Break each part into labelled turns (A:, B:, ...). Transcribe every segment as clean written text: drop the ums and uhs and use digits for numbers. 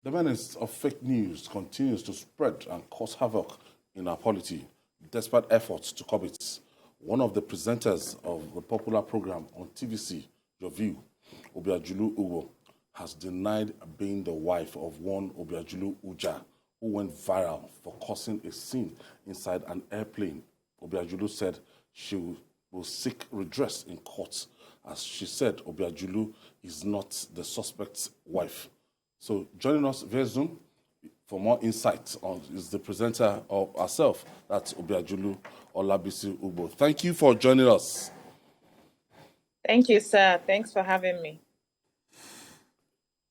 A: The menace of fake news continues to spread and cause havoc in our polity, despite efforts to curb it. One of the presenters of the popular program on TVC, Yourview, Obiajulu Ugo, has denied being the wife of one Obiajulu Uja, who went viral for causing a scene inside an airplane. Obiajulu said she will seek redress in court, as she said Obiajulu is not the suspect's wife. So joining us via Zoom for more insights on is the presenter of herself, that's Obiajulu Olabisi Ugbo. Thank you for joining us.
B: Thank you, sir. Thanks for having me.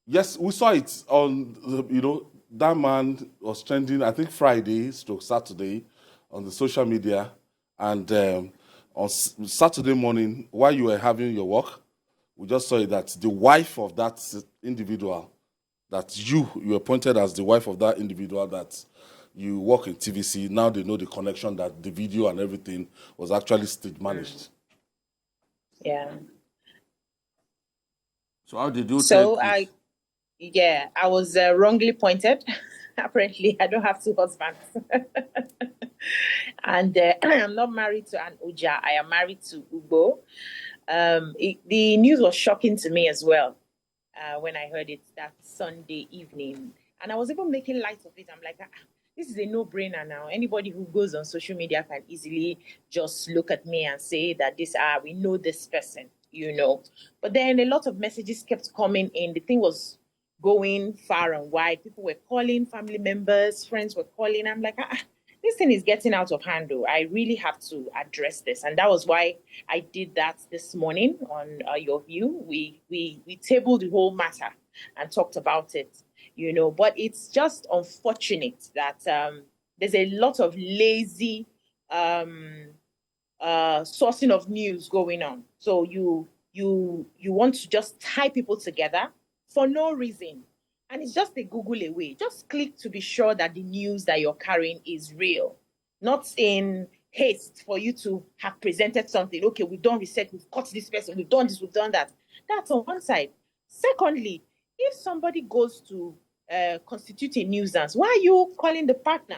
A: Yes, we saw it on, that man was trending, I think Friday, Saturday, on the social media. And on Saturday morning, while you were having your work, we just saw that the wife of that individual, that you appointed as the wife of that individual that you work in TVC. Now they know the connection, that the video and everything was actually stage managed.
B: Yeah.
C: So how did you
B: take it? I was wrongly pointed. Apparently, I don't have two husbands. And I'm not married to an Uja. I am married to Ugbo. The news was shocking to me as well when I heard it that Sunday evening. And I was even making light of it. I'm like, this is a no-brainer now. Anybody who goes on social media can easily just look at me and say that we know this person, But then a lot of messages kept coming in. The thing was going far and wide. People were calling, family members, friends were calling. I'm like, this thing is getting out of hand, though. I really have to address this. And that was why I did that this morning on Yourview. We tabled the whole matter and talked about it, But it's just unfortunate that there's a lot of lazy sourcing of news going on. So you want to just tie people together for no reason. And it's just a Google away. Just click to be sure that the news that you're carrying is real, not in haste for you to have presented something. Okay, we've done research, we've caught this person, we've done this, we've done that. That's on one side. Secondly, if somebody goes to constitute a nuisance, why are you calling the partner?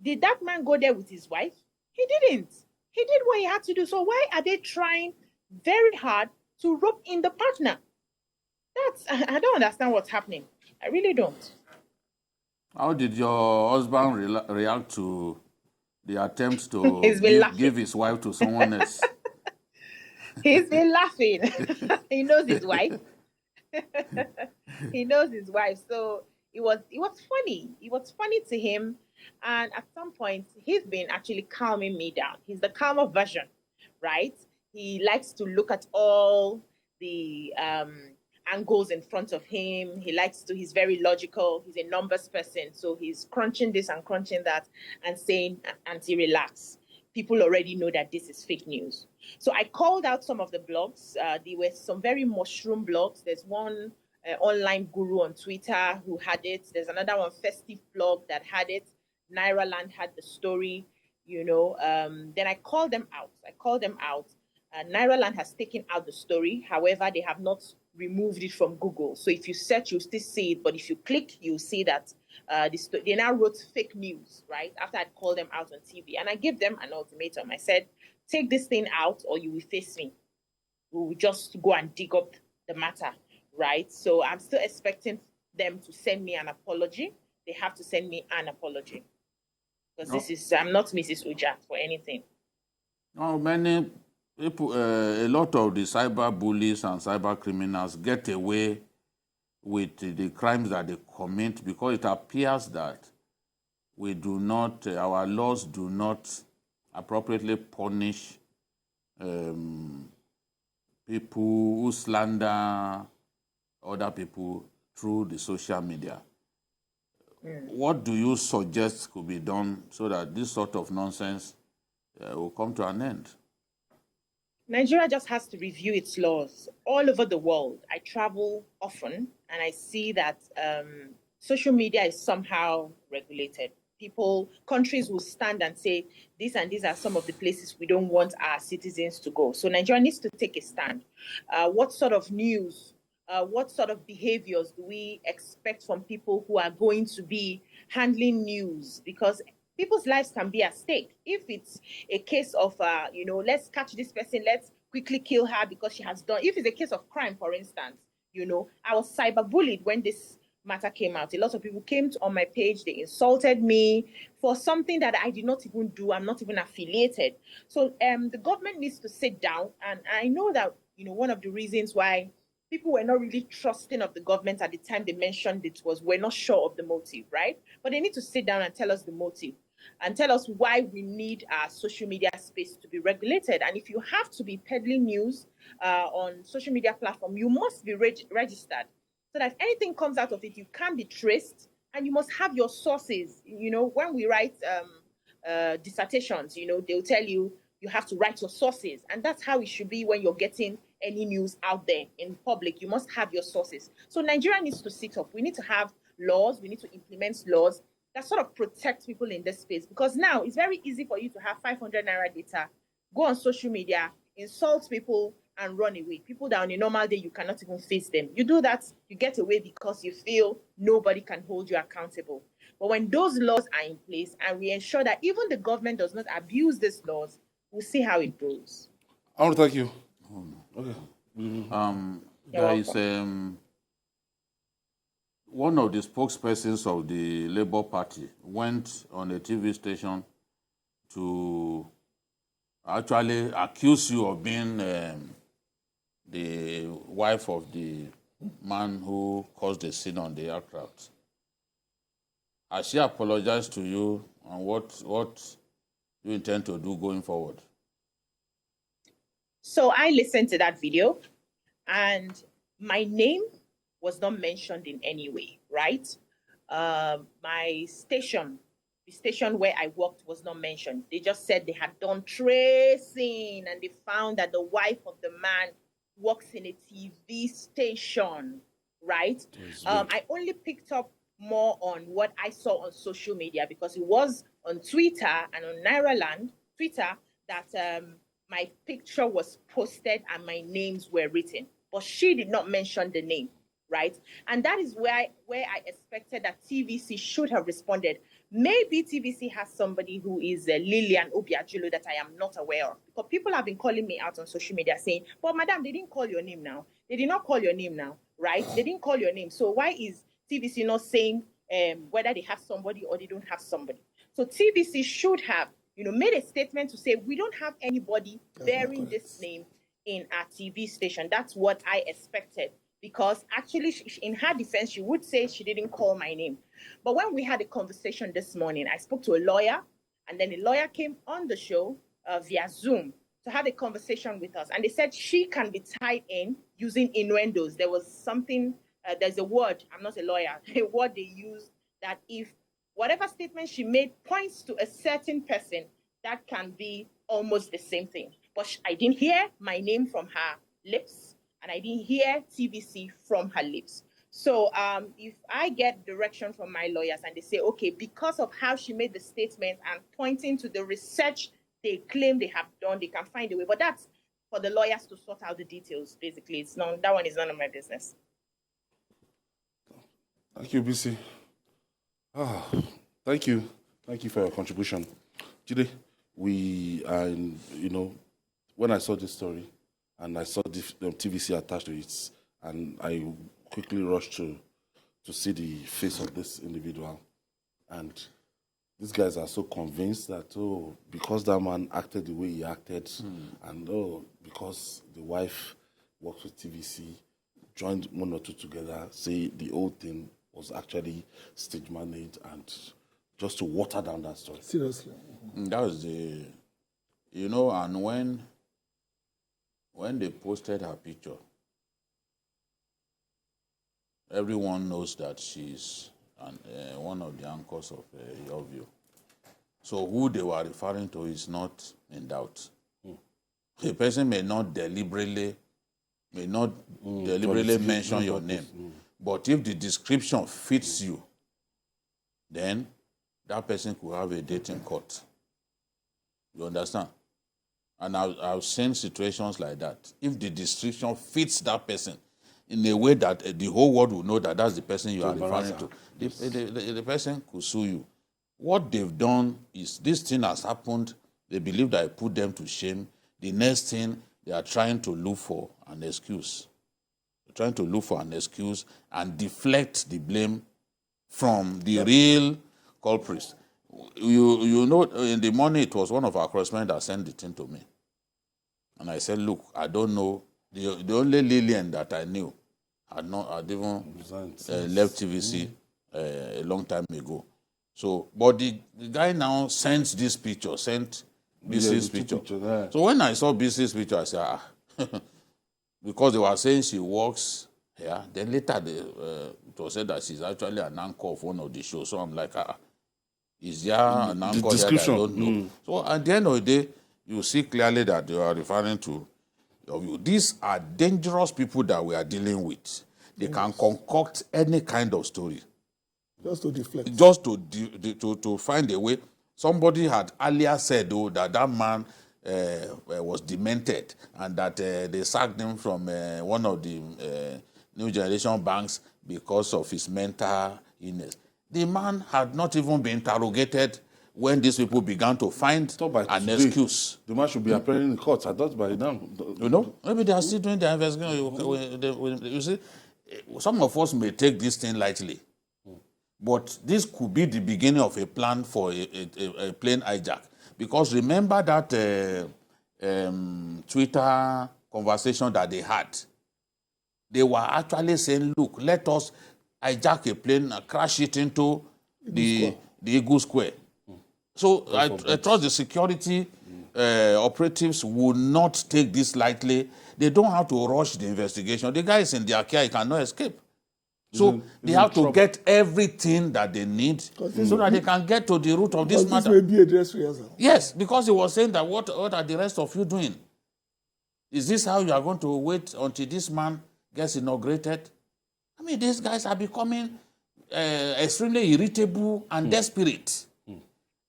B: Did that man go there with his wife? He didn't. He did what he had to do. So why are they trying very hard to rope in the partner? I don't understand what's happening. I really don't.
C: How did your husband react to the attempt to give his wife to someone else?
B: He's been laughing. He knows his wife. He knows his wife. So it was funny. It was funny to him. And at some point, he's been actually calming me down. He's the calmer version, right? He likes to look at all the angles in front of him. He's very logical. He's a numbers person. So he's crunching this and crunching that and saying, Auntie, relax. People already know that this is fake news. So I called out some of the blogs. There were some very mushroom blogs. There's one online guru on Twitter who had it. There's another one, Festive Blog, that had it. Nairaland had the story, Then I called them out. Nairaland has taken out the story. However, they have not removed it from Google. So if you search, you'll still see it. But if you click, you'll see that they now wrote fake news, right? After I'd called them out on TV. And I gave them an ultimatum. I said, take this thing out or you will face me. We will just go and dig up the matter, right? So I'm still expecting them to send me an apology. They have to send me an apology. Because I'm not Mrs. Uja for anything.
C: Many people, a lot of the cyber bullies and cyber criminals get away with the crimes that they commit because it appears that our laws do not appropriately punish people who slander other people through the social media. What do you suggest could be done so that this sort of nonsense will come to an end?
B: Nigeria just has to review its laws all over the world. I travel often and I see that social media is somehow regulated. Countries will stand and say, these and these are some of the places we don't want our citizens to go. So Nigeria needs to take a stand. What sort of news what sort of behaviors do we expect from people who are going to be handling news? Because people's lives can be at stake. If it's a case of, let's catch this person, let's quickly kill her because she has done, if it's a case of crime, for instance, I was cyberbullied when this matter came out. A lot of people came on my page, they insulted me for something that I did not even do. I'm not even affiliated. So the government needs to sit down, and I know that, one of the reasons why people were not really trusting of the government at the time they mentioned it was we're not sure of the motive, right? But they need to sit down and tell us the motive and tell us why we need our social media space to be regulated. And if you have to be peddling news on social media platform, you must be registered so that if anything comes out of it, you can be traced, and you must have your sources. When we write dissertations, they'll tell you you have to write your sources, and that's how it should be when you're getting any news out there in public. You must have your sources. So Nigeria needs to sit up. We need to have laws. We need to implement laws that sort of protect people in this space, because now it's very easy for you to have 500 naira data, go on social media, insult people, and run away. People that on a normal day, you cannot even face them. You do that, you get away because you feel nobody can hold you accountable. But when those laws are in place and we ensure that even the government does not abuse these laws, we'll see how it goes.
A: I want to thank you. Okay.
C: There is one of the spokespersons of the Labour Party went on a TV station to actually accuse you of being the wife of the man who caused the scene on the aircraft. Has she apologized to you, and what you intend to do going forward?
B: So I listened to that video, and my name was not mentioned in any way, right? My station, the station where I worked, was not mentioned. They just said they had done tracing and they found that the wife of the man works in a TV station, right? I only picked up more on what I saw on social media, because it was on Twitter and on Nairaland, Twitter, that my picture was posted and my names were written. But she did not mention the name, right? And that is where I expected that TVC should have responded. Maybe TVC has somebody who is Lillian Obiajulo that I am not aware of. Because people have been calling me out on social media saying, but madam, they didn't call your name now. They did not call your name now, right? They didn't call your name. So why is TVC not saying whether they have somebody or they don't have somebody? So TVC should have, made a statement to say, we don't have anybody bearing this name in our TV station. That's what I expected, because actually, in her defense, she would say she didn't call my name. But when we had a conversation this morning, I spoke to a lawyer, and then a lawyer came on the show via Zoom to have a conversation with us. And they said she can be tied in using innuendos. There was something, there's a word, I'm not a lawyer, a word they use that if whatever statement she made points to a certain person, that can be almost the same thing. But I didn't hear my name from her lips, and I didn't hear TVC from her lips. So if I get direction from my lawyers and they say, okay, because of how she made the statement and pointing to the research they claim they have done, they can find a way. But that's for the lawyers to sort out the details, basically. That one is none of my business.
A: Thank you, BC. Thank you. Thank you for your contribution. Jide, when I saw this story and I saw the TVC attached to it, and I quickly rushed to see the face of this individual. And these guys are so convinced that, because that man acted the way he acted, and because the wife works with TVC, joined one or two together, say the whole thing was actually stage managed and just to water down that story.
D: Seriously.
C: That was and when they posted her picture, everyone knows that she's one of the anchors of Yourview. So who they were referring to is not in doubt. A person may not deliberately mention your name, but if the description fits you, then that person could have a date in court. You understand? And I've seen situations like that. If the description fits that person, in a way that the whole world will know that that's the person you are referring to.
A: Yes.
C: The person could sue you. What they've done is this thing has happened. They believe that I put them to shame. The next thing, they are trying to look for an excuse. They're trying to look for an excuse and deflect the blame from the real culprits. You know, in the morning, it was one of our correspondents that sent the thing to me. And I said, look, I don't know. The only Lillian that I knew had even left TVC a long time ago. So, but the guy now sent this picture, sent BC's picture. So when I saw BC's picture, I said, because they were saying she works here. Then later it was said that she's actually an anchor of one of the shows. So I'm like, is there an anchor there that I don't know? So at the end of the day, you see clearly that you are referring to Yourview. These are dangerous people that we are dealing with. They can concoct any kind of story.
D: Just to deflect.
C: Just to find a way. Somebody had earlier said, though, that man was demented and that they sacked him from one of the new generation banks because of his mental illness. The man had not even been interrogated when these people began to find an excuse.
A: The man should be appearing in court. I thought by now.
C: You know, maybe they are still doing their investigation. You see, some of us may take this thing lightly, but this could be the beginning of a plan for a plane hijack. Because remember that Twitter conversation that they had. They were actually saying, look, let us hijack a plane and crash it into the Eagle Square. So I trust the security operatives will not take this lightly. They don't have to rush the investigation. The guy is in their care, he cannot escape. So they have to get everything that they need so that they can get to the root of this matter.
D: This may be a dress rehearsal.
C: Yes, because he was saying that what are the rest of you doing? Is this how you are going to wait until this man gets inaugurated? I mean, these guys are becoming extremely irritable and desperate.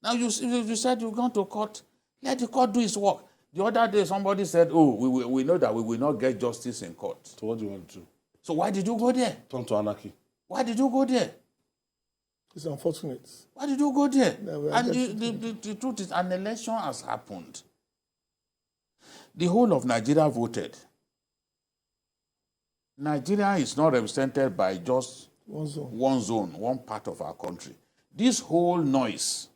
C: Now, you said you're going to court. Let the court do its work. The other day, somebody said, oh, we know that we will not get justice in court.
A: So what do you want to do?
C: So why did you go there?
A: Turn to anarchy.
C: Why did you go there?
D: It's unfortunate.
C: Why did you go there?
D: Yeah,
C: And the truth is, an election has happened. The whole of Nigeria voted. Nigeria is not represented by just one zone, one part of our country. This whole noise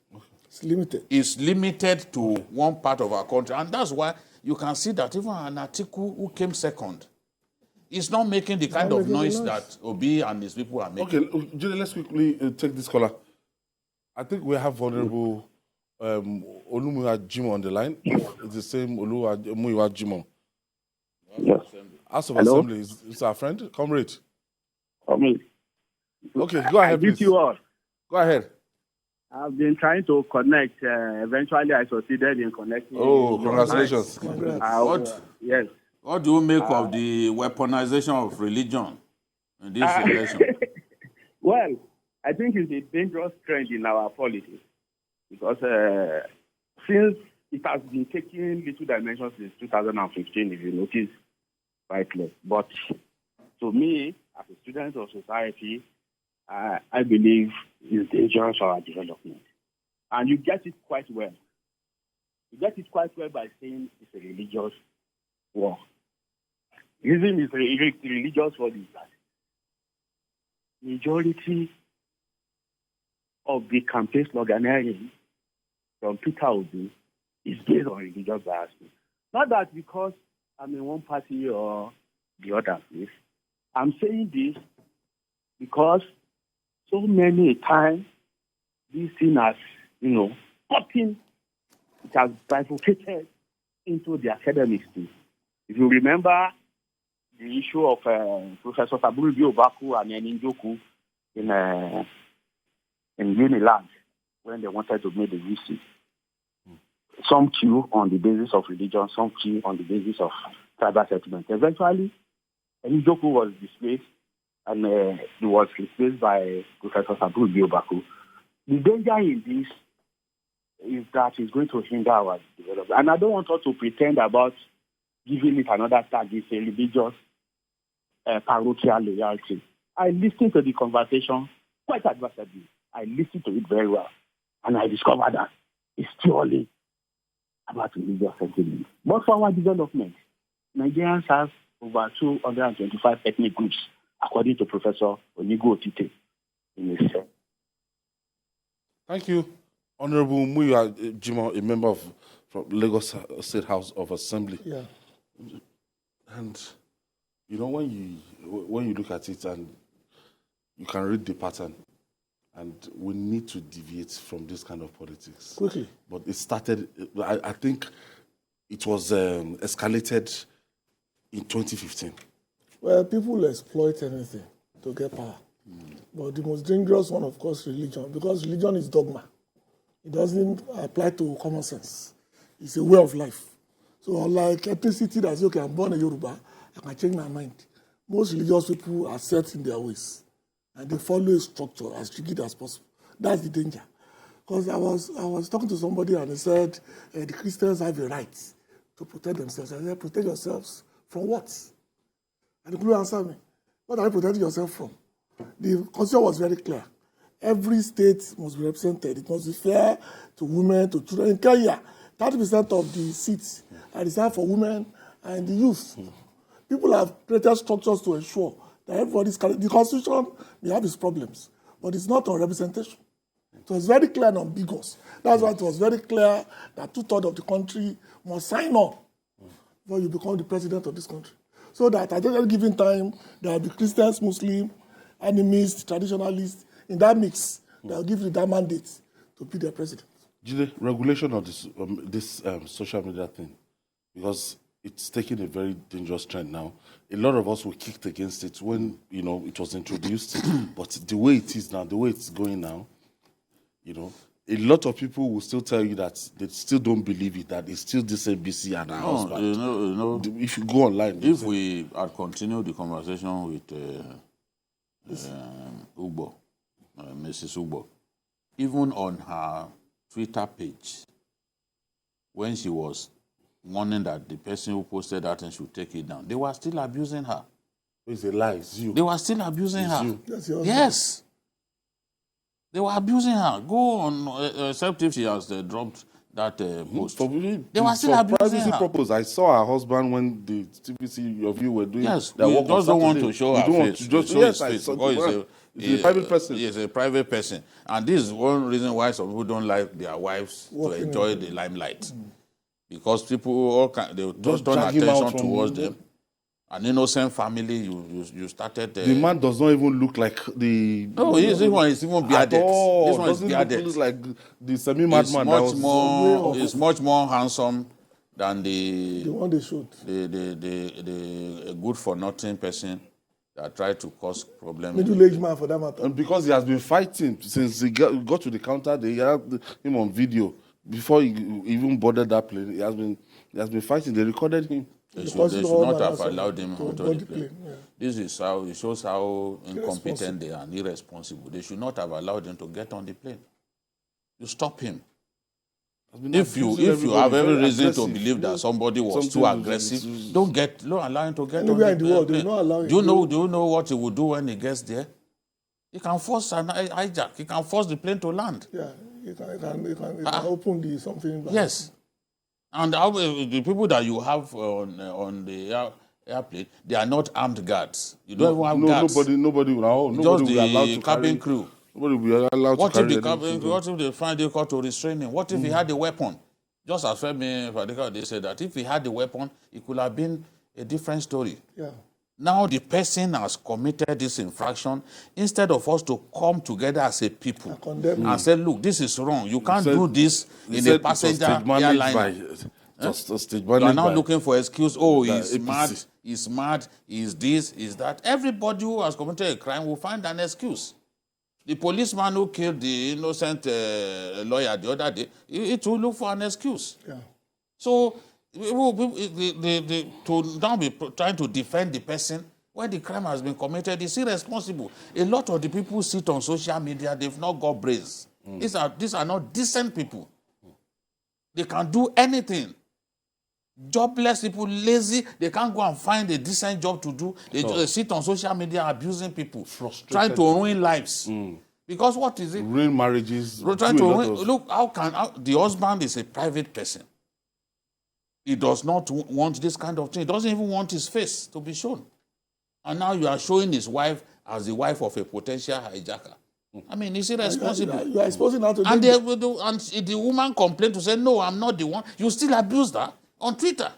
C: is limited to one part of our country. And that's why you can see that even an article who came second is not making the kind of noise that Obi and his people are making.
A: Okay, Julie, let's quickly take this caller. I think we have Honorable Olumuyiwa Jimoh on the line. It's the same Olumuyiwa Jimoh.
E: Yes.
A: House of Assembly is our friend, comrade.
E: Comrade.
A: Okay, go ahead, please.
E: You all.
A: Go ahead.
E: I've been trying to connect. Eventually, I succeeded in connecting.
A: Oh, congratulations.
E: Yes.
C: What do you make of the weaponization of religion in this election?
E: Well, I think it's a dangerous trend in our politics because since it has been taking little dimensions since 2015, if you notice rightly. But to me, as a student of society, I believe it's dangerous for our development. And you get it quite well. You get it quite well by saying it's a religious war. The reason it's religious war is that majority of the campaign sloganeering from Peter Obi is based on religious bias. Not that because I'm in one party or the other place. I'm saying this because so many times this thing has, cutting, it has bifurcated into the academics too. If you remember the issue of Professor Saburi Biobaku and Njoku in Unilag when they wanted to make the VC. Some queue on the basis of religion, some queue on the basis of tribal settlement. Eventually, Njoku was displaced and he was replaced by Professor Saburi Biobaku. The danger in this is that it's going to hinder our development. And I don't want us to pretend about giving it another tag. It's a religious parochial loyalty. I listened to the conversation quite adversely. I listened to it very well, and I discovered that it's purely about religious sentiment. But for our development, Nigerians have over 225 ethnic groups, according to Professor Onigo Otite in his set.
A: Thank you, Honorable Muya Jimo, a member from Lagos State House of Assembly.
D: Yeah.
A: And you know, when you look at it and you can read the pattern, and we need to deviate from this kind of politics
D: Quickly.
A: But it started. I think it was escalated in 2015.
D: Well, people exploit anything to get power. But the most dangerous one, of course, religion, because religion is dogma. It doesn't apply to common sense. It's a way of life. So unlike ethnicity that says, okay, I'm born a Yoruba, I can change my mind. Most religious people are set in their ways, and they follow a structure as rigid as possible. That's the danger. Because I was talking to somebody and he said, the Christians have a right to protect themselves. I said, protect yourselves from what? And the people answered me, what are you protecting yourself from? The constitution was very clear. Every state must be represented. It must be fair to women, to children. In Kenya, 30% of the seats are reserved for women and the youth. People have created structures to ensure that everybody's carrying. The constitution may have its problems, but it's not on representation. It was very clear and ambiguous. That's why it was very clear that 2/3 of the country must sign on before you become the president of this country. So that at any given time, there will be Christians, Muslims, animists, traditionalists, in that mix, they'll give you that mandate to be their president.
A: Jide, regulation of this social media thing, because it's taking a very dangerous trend now. A lot of us were kicked against it when, you know, it was introduced, but the way it is now, the way it's going now, you know, a lot of people will still tell you that they still don't believe it, that it's still this ABC and her husband.
C: You know,
A: if you go online,
C: if we had continued the conversation with Ugbo, Mrs. Ugbo, even on her Twitter page, when she was warning that the person who posted that and should take it down, they were still abusing her.
A: It's a lie. It's you.
C: They were still abusing her.
A: You.
C: Yes. They were abusing her. Go on, except if she has dropped that post. They were still abusing her.
A: Purpose. I saw her husband when the TVC Yourview were doing.
C: Yes,
A: their
C: we
A: work
C: just don't want to show her face.
A: Yes,
C: face
A: because
C: he's
A: a private person.
C: He's a private person. And this is one reason why some people don't like their wives to enjoy the limelight. Because people they just turn attention towards them. An innocent family, you started.
A: The man does not even look like the.
C: No, he's even bearded. This one is bearded.
A: Look like the semi-madman.
C: He's much more handsome than
D: the one they showed.
C: The good-for-nothing person that tried to cause problems.
D: Middle-aged man, for that matter.
A: And because he has been fighting since he got to the counter, they had him on video before he even boarded that plane. He has been fighting. They recorded him.
C: They should not have allowed him onto the plane.
D: Yeah.
C: This is how it shows how incompetent they are and irresponsible. They should not have allowed him to get on the plane. You stop him. If you have every reason to believe that somebody was too aggressive, don't allow him to get
D: anywhere
C: on the
D: in the world,
C: plane.
D: they not allow him.
C: Do you know what he will do when he gets there? He can force an hijack. He can force the plane to land.
D: Yeah, he can open something.
C: Yes. And the people that you have on the airplane, they are not armed guards. You don't have guards.
A: Nobody will be allowed to
C: cabin crew.
A: Nobody will be allowed
C: what
A: to carry.
C: What if they find a court to restrain him? What if he had a weapon? Just as Femi Fadika, they said that if he had a weapon, it could have been a different story.
D: Yeah.
C: Now the person has committed this infraction. Instead of us to come together as a people and say, look, this is wrong. You can't do this in a passenger airline. You are now looking for excuse. Oh, he's mad, he's this, he's that. Everybody who has committed a crime will find an excuse. The policeman who killed the innocent lawyer the other day, it will look for an excuse.
D: Yeah.
C: So, to now be trying to defend the person when the crime has been committed is irresponsible. A lot of the people who sit on social media, they've not got brains. These are not decent people. They can do anything. Jobless people, lazy, they can't go and find a decent job to do. They just sit on social media abusing people, trying to ruin lives. Because what is it?
A: Ruin marriages.
C: Trying to ruin, look, the husband is a private person. He does not want this kind of thing. He doesn't even want his face to be shown. And now you are showing his wife as the wife of a potential hijacker. I mean, is it responsible?
D: You are exposing her to
C: And,
D: danger.
C: the woman complained to say, no, I'm not the one. You still abused her on Twitter.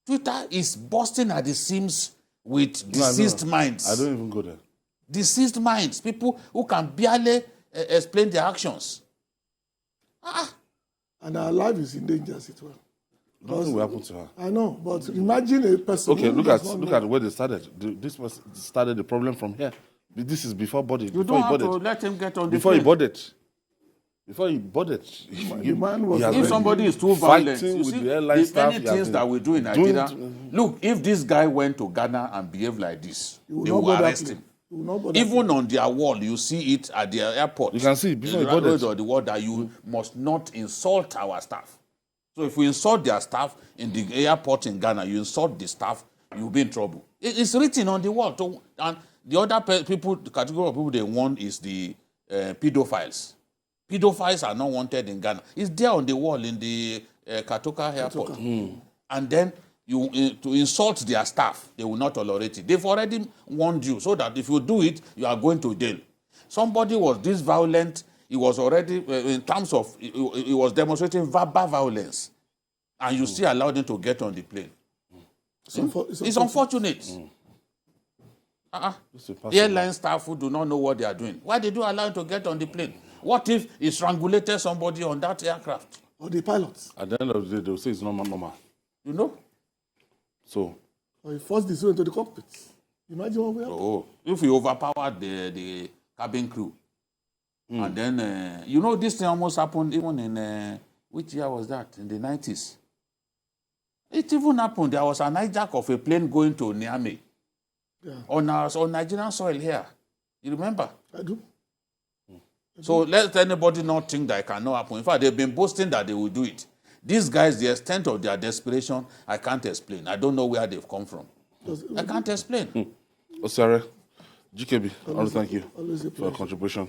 C: Twitter is bursting at the seams with deceased minds.
A: I don't even go there.
C: Deceased minds, people who can barely explain their actions.
D: And her life is in danger as well.
A: Nothing will happen to her.
D: I know, but imagine a person.
A: Okay,
D: who
A: look
D: does not
A: at
D: know.
A: where they started. This was started the problem from here. This is before body.
C: You don't have to let him get on the
A: Before he
C: plane.
A: boarded. Before he boarded.
D: The man was
C: If somebody is too violent,
A: fighting
C: you
A: with
C: see,
A: the airline staff,
C: many
A: he has
C: things
A: been
C: that we do in
A: doing
C: Nigeria. Look, if this guy went to Ghana and behaved like this, they
D: not
C: will
D: go that
C: arrest
D: plane.
C: him.
D: He will not go that
C: Even on their wall, you see it at the airport.
A: You can see before he
C: the road
A: boarded.
C: or the wall that you must not insult our staff. So if we insult their staff in the airport in Ghana, you insult the staff, you'll be in trouble. It's written on the wall. And the other people, the category of people they want is the pedophiles. Pedophiles are not wanted in Ghana. It's there on the wall in the Katoka airport. And then to insult their staff, they will not tolerate it. They've already warned you so that if you do it, you are going to jail. Somebody was this violent. He was already, in terms of, he was demonstrating verbal violence. And you still allowed him to get on the plane. It's unfortunate. The airline staff who do not know what they are doing. Why did you allow him to get on the plane? What if he strangulated somebody on that aircraft?
D: Or the pilots.
A: At the end of the day, they'll say it's not normal.
C: You know?
A: So,
D: Or he forced the into the cockpit. Imagine what we have.
C: Oh, if he overpowered the cabin crew. And then, you know, this thing almost happened even in, which year was that? In the 90s. It even happened. There was an hijack of a plane going to Niamey.
D: Yeah.
C: On Nigerian soil here. You remember?
D: I do.
C: So let anybody not think that it cannot happen. In fact, they've been boasting that they will do it. These guys, the extent of their desperation, I can't explain. I don't know where they've come from. I can't explain.
A: Osare, GKB, I want to thank you
D: Always a
A: for your
D: pleasure.
A: contribution.